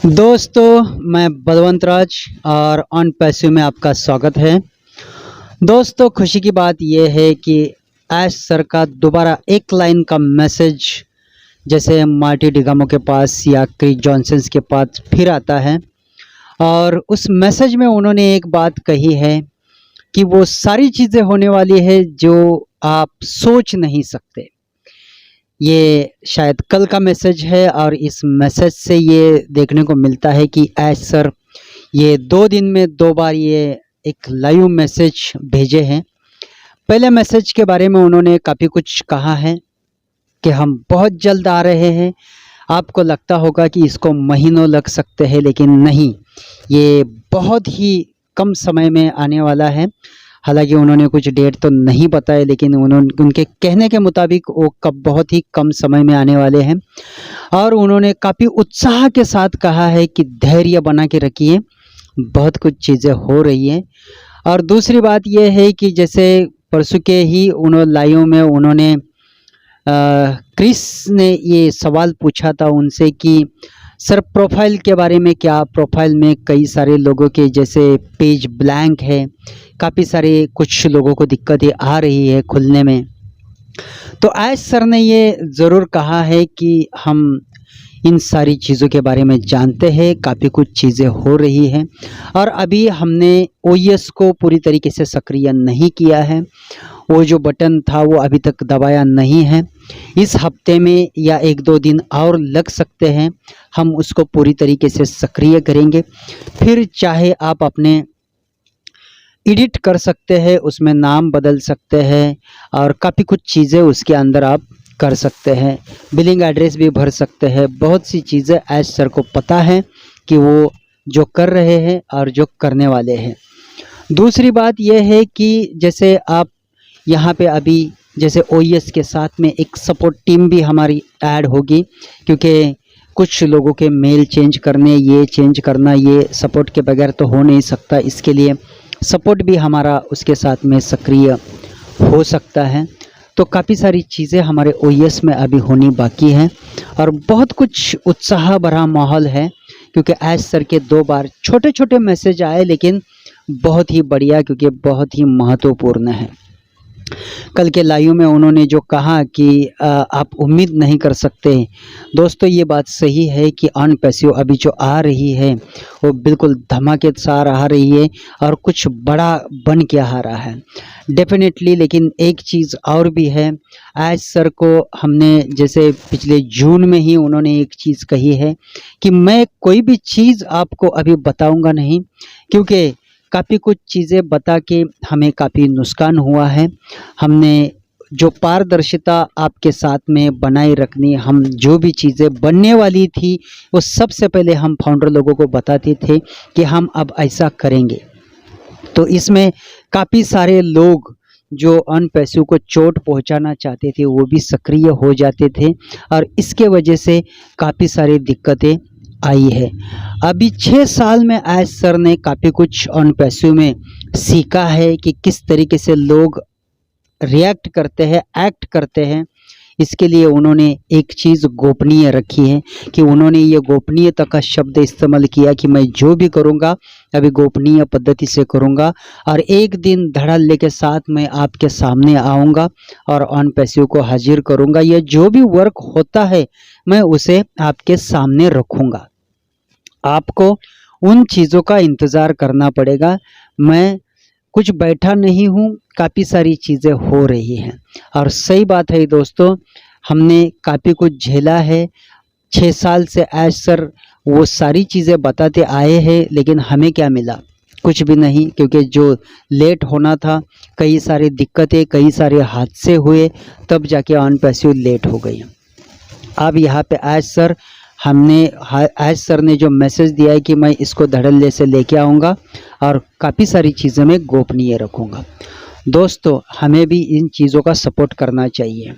दोस्तों, मैं बलवंत राज और ऑन पैसिव में आपका स्वागत है। दोस्तों, खुशी की बात यह है कि ऐश सर का दोबारा एक लाइन का मैसेज जैसे मार्टी डिगामो के पास या क्रिस जॉनसन के पास फिर आता है और उस मैसेज में उन्होंने एक बात कही है कि वो सारी चीज़ें होने वाली है जो आप सोच नहीं सकते। ये शायद कल का मैसेज है और इस मैसेज से ये देखने को मिलता है कि ऐश सर ये 2 दिन में 2 बार ये एक लाइव मैसेज भेजे हैं। पहले मैसेज के बारे में उन्होंने काफ़ी कुछ कहा है कि हम बहुत जल्द आ रहे हैं। आपको लगता होगा कि इसको महीनों लग सकते हैं, लेकिन नहीं, ये बहुत ही कम समय में आने वाला है। हालांकि उन्होंने कुछ डेट तो नहीं बताए, लेकिन उनके कहने के मुताबिक वो कब बहुत ही कम समय में आने वाले हैं। और उन्होंने काफ़ी उत्साह के साथ कहा है कि धैर्य बना के रखिए, बहुत कुछ चीज़ें हो रही हैं। और दूसरी बात यह है कि जैसे परसों के ही उन्होंने लाइव में उन्होंने क्रिस ने ये सवाल पूछा था उनसे कि सर प्रोफाइल के बारे में क्या, प्रोफाइल में कई सारे लोगों के जैसे पेज ब्लैंक है, काफ़ी सारे कुछ लोगों को दिक्कतें आ रही है खुलने में। तो ऐश सर ने ये ज़रूर कहा है कि हम इन सारी चीज़ों के बारे में जानते हैं, काफ़ी कुछ चीज़ें हो रही हैं और अभी हमने ओएस को पूरी तरीके से सक्रिय नहीं किया है। वो जो बटन था वो अभी तक दबाया नहीं है। इस हफ्ते में या 1-2 दिन और लग सकते हैं, हम उसको पूरी तरीके से सक्रिय करेंगे। फिर चाहे आप अपने एडिट कर सकते हैं, उसमें नाम बदल सकते हैं और काफ़ी कुछ चीज़ें उसके अंदर आप कर सकते हैं। बिलिंग एड्रेस भी भर सकते हैं। बहुत सी चीज़ें ऐश सर को पता है कि वो जो कर रहे हैं और जो करने वाले हैं। दूसरी बात यह है कि जैसे आप यहाँ पे अभी जैसे ओएस के साथ में एक सपोर्ट टीम भी हमारी ऐड होगी, क्योंकि कुछ लोगों के मेल चेंज करने, ये चेंज करना, ये सपोर्ट के बगैर तो हो नहीं सकता। इसके लिए सपोर्ट भी हमारा उसके साथ में सक्रिय हो सकता है। तो काफ़ी सारी चीज़ें हमारे ओएस में अभी होनी बाकी हैं और बहुत कुछ उत्साह भरा माहौल है, क्योंकि ऐश सर के 2 बार छोटे छोटे मैसेज आए, लेकिन बहुत ही बढ़िया, क्योंकि बहुत ही महत्वपूर्ण है। कल के लाइव में उन्होंने जो कहा कि आप उम्मीद नहीं कर सकते। दोस्तों, ये बात सही है कि ऑन पैसिव अभी जो आ रही है वो बिल्कुल धमाकेदार आ रही है और कुछ बड़ा बन के आ रहा है डेफिनेटली। लेकिन एक चीज़ और भी है, ऐश सर को हमने जैसे पिछले जून में ही उन्होंने एक चीज़ कही है कि मैं कोई भी चीज़ आपको अभी बताऊंगा नहीं, क्योंकि काफ़ी कुछ चीज़ें बता के हमें काफ़ी नुकसान हुआ है। हमने जो पारदर्शिता आपके साथ में बनाए रखनी, हम जो भी चीज़ें बनने वाली थी वो सबसे पहले हम फाउंडर लोगों को बताते थे कि हम अब ऐसा करेंगे। तो इसमें काफ़ी सारे लोग जो अनपैसिव को चोट पहुंचाना चाहते थे वो भी सक्रिय हो जाते थे और इसके वजह से काफ़ी सारी दिक्कतें आई है। अभी 6 साल में ऐश सर ने काफ़ी कुछ अनपैसिव में सीखा है कि किस तरीके से लोग रिएक्ट करते हैं, एक्ट करते हैं। इसके लिए उन्होंने एक चीज़ गोपनीय रखी है कि उन्होंने ये गोपनीयता का शब्द इस्तेमाल किया कि मैं जो भी करूँगा अभी गोपनीय पद्धति से करूँगा और एक दिन धड़ल्ले के साथ मैं आपके सामने आऊँगा और ऑन पैसिव को हाजिर करूँगा। यह जो भी वर्क होता है मैं उसे आपके सामने रखूँगा। आपको उन चीज़ों का इंतज़ार करना पड़ेगा। मैं कुछ बैठा नहीं हूँ, काफ़ी सारी चीज़ें हो रही हैं और सही बात है दोस्तों, हमने काफ़ी कुछ झेला है। 6 साल से ऐश सर वो सारी चीज़ें बताते आए हैं, लेकिन हमें क्या मिला? कुछ भी नहीं, क्योंकि जो लेट होना था, कई सारी दिक्कतें, कई सारे हादसे हुए, तब जाके ऑन पैसिव लेट हो गई। अब यहाँ पे ऐश सर ने जो मैसेज दिया है कि मैं इसको धड़ल्ले से लेके आऊँगा और काफ़ी सारी चीज़ें मैं गोपनीय रखूँगा। दोस्तों, हमें भी इन चीज़ों का सपोर्ट करना चाहिए।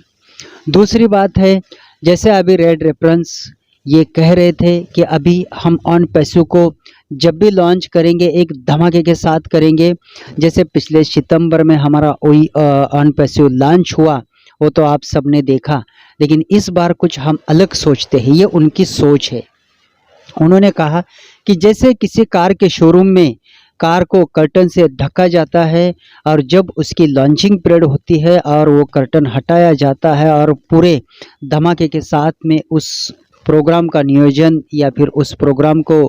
दूसरी बात है, जैसे अभी रेड रेफरेंस ये कह रहे थे कि अभी हम ऑन पैसिव को जब भी लॉन्च करेंगे एक धमाके के साथ करेंगे। जैसे पिछले सितंबर में हमारा ऑन पैसिव लॉन्च हुआ, वो तो आप सबने देखा, लेकिन इस बार कुछ हम अलग सोचते हैं। ये उनकी सोच है, उन्होंने कहा कि जैसे किसी कार के शोरूम में कार को कर्टन से ढका जाता है और जब उसकी लॉन्चिंग परेड होती है और वो कर्टन हटाया जाता है और पूरे धमाके के साथ में उस प्रोग्राम का नियोजन या फिर उस प्रोग्राम को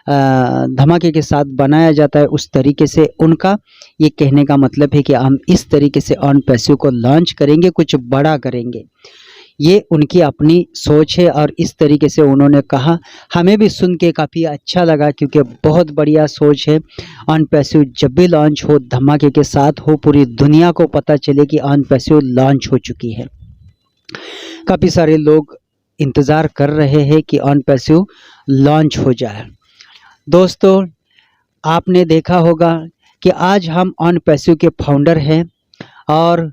धमाके के साथ बनाया जाता है, उस तरीके से उनका ये कहने का मतलब है कि हम इस तरीके से ऑन पैसिव को लॉन्च करेंगे, कुछ बड़ा करेंगे। ये उनकी अपनी सोच है और इस तरीके से उन्होंने कहा। हमें भी सुन के काफ़ी अच्छा लगा क्योंकि बहुत बढ़िया सोच है। ऑन पैसिव जब भी लॉन्च हो धमाके के साथ हो, पूरी दुनिया को पता चले कि ऑन पैसिव लॉन्च हो चुकी है। काफ़ी सारे लोग इंतज़ार कर रहे हैं कि ऑन पैसिव लॉन्च हो जाए। दोस्तों, आपने देखा होगा कि आज हम ऑन पैसिव के फाउंडर हैं और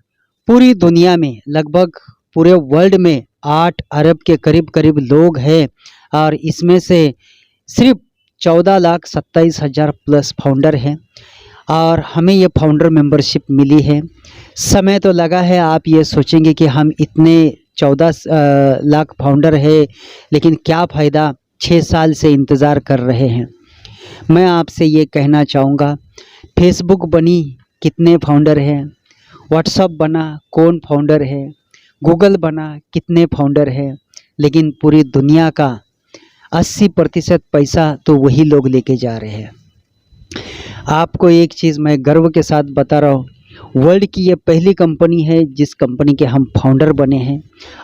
पूरी दुनिया में लगभग पूरे वर्ल्ड में 8 अरब के करीब लोग हैं और इसमें से सिर्फ 14,27,000 प्लस फाउंडर हैं और हमें ये फाउंडर मेंबरशिप मिली है। समय तो लगा है, आप ये सोचेंगे कि हम इतने 14 लाख फाउंडर है, लेकिन क्या फ़ायदा, 6 साल से इंतज़ार कर रहे हैं। मैं आपसे ये कहना चाहूँगा, फेसबुक बनी कितने फाउंडर हैं, व्हाट्सअप बना कौन फाउंडर है, गूगल बना कितने फाउंडर हैं, लेकिन पूरी दुनिया का 80% पैसा तो वही लोग लेके जा रहे हैं। आपको एक चीज़ मैं गर्व के साथ बता रहा हूँ, वर्ल्ड की ये पहली कंपनी है जिस कंपनी के हम फाउंडर बने हैं।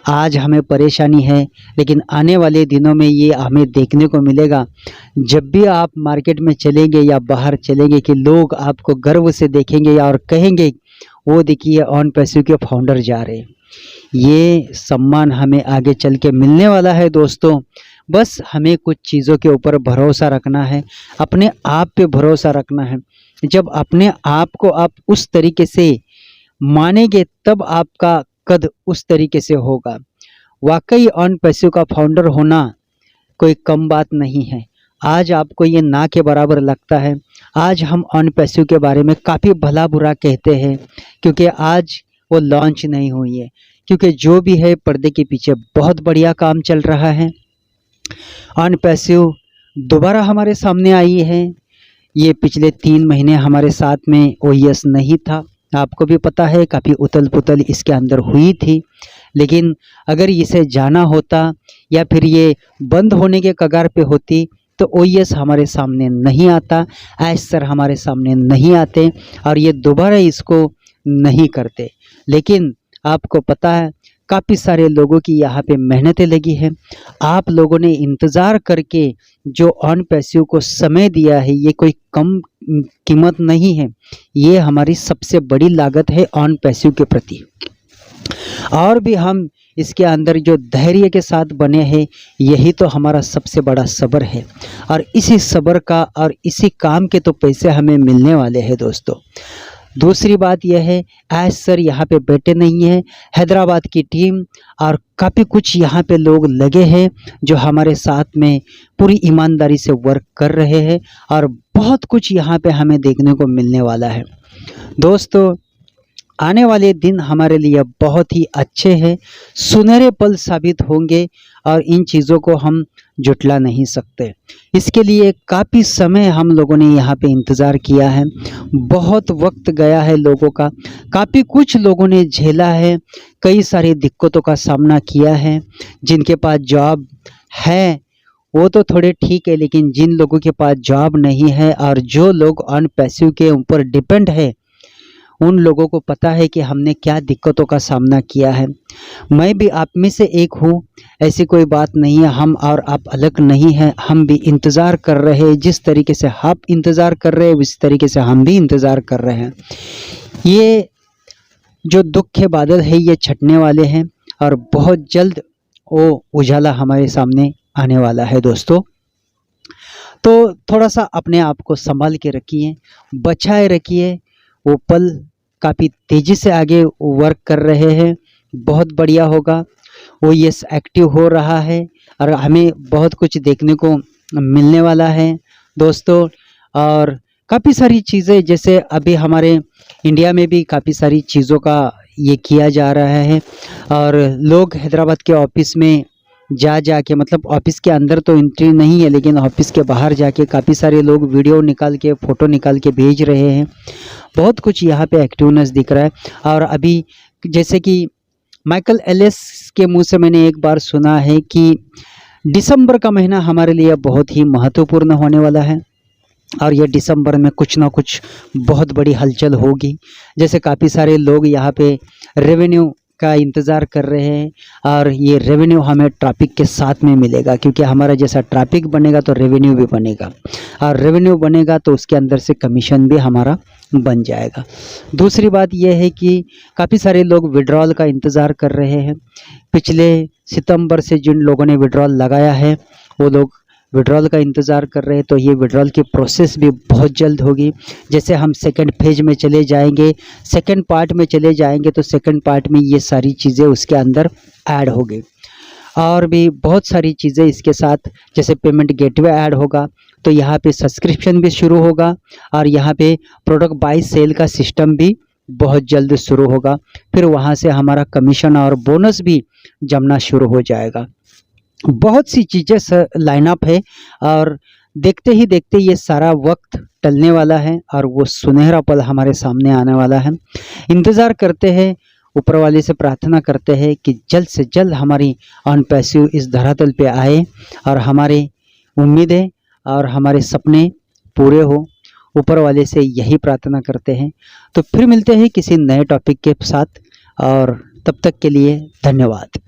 आज हमें परेशानी है, लेकिन आने वाले दिनों में ये हमें देखने को मिलेगा। जब भी आप मार्केट में चलेंगे या बाहर चलेंगे कि लोग आपको गर्व से देखेंगे और कहेंगे वो देखिए ऑन पैसिव के फाउंडर जा रहे हैं। ये सम्मान हमें आगे चल के मिलने वाला है दोस्तों। बस हमें कुछ चीज़ों के ऊपर भरोसा रखना है, अपने आप पे भरोसा रखना है। जब अपने आप को आप उस तरीके से मानेंगे तब आपका कद उस तरीके से होगा। वाकई ऑन पैसिव का फाउंडर होना कोई कम बात नहीं है। आज आपको ये ना के बराबर लगता है। आज हम ऑन पैसिव के बारे में काफ़ी भला बुरा कहते हैं क्योंकि आज वो लॉन्च नहीं हुई है, क्योंकि जो भी है पर्दे के पीछे बहुत बढ़िया काम चल रहा है। ऑन पैसिव दोबारा हमारे सामने आई है। ये पिछले 3 महीने हमारे साथ में ओएस नहीं था, आपको भी पता है काफ़ी उथल पुथल इसके अंदर हुई थी। लेकिन अगर इसे जाना होता या फिर ये बंद होने के कगार पे होती तो ओएस हमारे सामने नहीं आता, ऐश सर हमारे सामने नहीं आते और ये दोबारा इसको नहीं करते। लेकिन आपको पता है काफ़ी सारे लोगों की यहाँ पे मेहनतें लगी है। आप लोगों ने इंतज़ार करके जो ऑन पैसिव को समय दिया है, ये कोई कम कीमत नहीं है, ये हमारी सबसे बड़ी लागत है ऑन पैसिव के प्रति। और भी हम इसके अंदर जो धैर्य के साथ बने हैं, यही तो हमारा सबसे बड़ा सब्र है और इसी सब्र का और इसी काम के तो पैसे हमें मिलने वाले हैं दोस्तों। दूसरी बात यह है, ऐश सर यहाँ पे बैठे नहीं हैं, हैदराबाद की टीम और काफ़ी कुछ यहाँ पे लोग लगे हैं जो हमारे साथ में पूरी ईमानदारी से वर्क कर रहे हैं और बहुत कुछ यहाँ पे हमें देखने को मिलने वाला है दोस्तों। आने वाले दिन हमारे लिए बहुत ही अच्छे हैं, सुनहरे पल साबित होंगे और इन चीज़ों को हम जुटला नहीं सकते। इसके लिए काफ़ी समय हम लोगों ने यहाँ पे इंतज़ार किया है, बहुत वक्त गया है लोगों का, काफ़ी कुछ लोगों ने झेला है, कई सारी दिक्कतों का सामना किया है। जिनके पास जॉब है वो तो थोड़े ठीक है, लेकिन जिन लोगों के पास जॉब नहीं है और जो लोग ऑन पैसिव के ऊपर डिपेंड है, उन लोगों को पता है कि हमने क्या दिक्कतों का सामना किया है। मैं भी आप में से एक हूँ, ऐसी कोई बात नहीं है, हम और आप अलग नहीं हैं। हम भी इंतज़ार कर रहे हैं, जिस तरीके से आप इंतज़ार कर रहे हैं उस तरीके से हम भी इंतज़ार कर रहे हैं। ये जो दुख के बादल है ये छटने वाले हैं और बहुत जल्द वो उजाला हमारे सामने आने वाला है दोस्तों। तो थोड़ा सा अपने आप को संभाल के रखिए, बचाए रखिए। वो पल काफ़ी तेज़ी से आगे वर्क कर रहे हैं, बहुत बढ़िया होगा। वो यस एक्टिव हो रहा है और हमें बहुत कुछ देखने को मिलने वाला है दोस्तों। और काफ़ी सारी चीज़ें, जैसे अभी हमारे इंडिया में भी काफ़ी सारी चीज़ों का ये किया जा रहा है और लोग हैदराबाद के ऑफिस में जा के, मतलब ऑफिस के अंदर तो एंट्री नहीं है, लेकिन ऑफिस के बाहर जाके काफ़ी सारे लोग वीडियो निकाल के, फ़ोटो निकाल के भेज रहे हैं। बहुत कुछ यहाँ पे एक्टिवनेस दिख रहा है। और अभी जैसे कि माइकल एलिस के मुंह से मैंने एक बार सुना है कि दिसंबर का महीना हमारे लिए बहुत ही महत्वपूर्ण होने वाला है, और ये दिसंबर में कुछ ना कुछ बहुत बड़ी हलचल होगी। जैसे काफ़ी सारे लोग यहाँ पे रेवेन्यू का इंतज़ार कर रहे हैं, और ये रेवेन्यू हमें ट्रैफिक के साथ में मिलेगा, क्योंकि हमारा जैसा ट्रैफिक बनेगा तो रेवेन्यू भी बनेगा, और रेवेन्यू बनेगा तो उसके अंदर से कमीशन भी हमारा बन जाएगा। दूसरी बात यह है कि काफ़ी सारे लोग विड्रॉल का इंतज़ार कर रहे हैं। पिछले सितंबर से जिन लोगों ने विड्रॉल लगाया है वो लोग विड्रॉल का इंतज़ार कर रहे हैं, तो ये विड्रॉल की प्रोसेस भी बहुत जल्द होगी। जैसे हम सेकंड फेज में चले जाएंगे, सेकंड पार्ट में चले जाएंगे, तो सेकंड पार्ट में ये सारी चीज़ें उसके अंदर ऐड होगी। और भी बहुत सारी चीज़ें इसके साथ, जैसे पेमेंट गेटवे ऐड होगा, तो यहाँ पे सब्सक्रिप्शन भी शुरू होगा, और यहाँ पे प्रोडक्ट बाय सेल का सिस्टम भी बहुत जल्द शुरू होगा। फिर वहाँ से हमारा कमीशन और बोनस भी जमना शुरू हो जाएगा। बहुत सी चीज़ें लाइनअप है, और देखते ही देखते ये सारा वक्त टलने वाला है, और वो सुनहरा पल हमारे सामने आने वाला है। इंतज़ार करते हैं, ऊपर वाले से प्रार्थना करते हैं कि जल्द से जल्द हमारी ऑन पैसिव इस धरातल पे आए, और हमारी उम्मीदें और हमारे सपने पूरे हो। ऊपर वाले से यही प्रार्थना करते हैं। तो फिर मिलते हैं किसी नए टॉपिक के साथ, और तब तक के लिए धन्यवाद।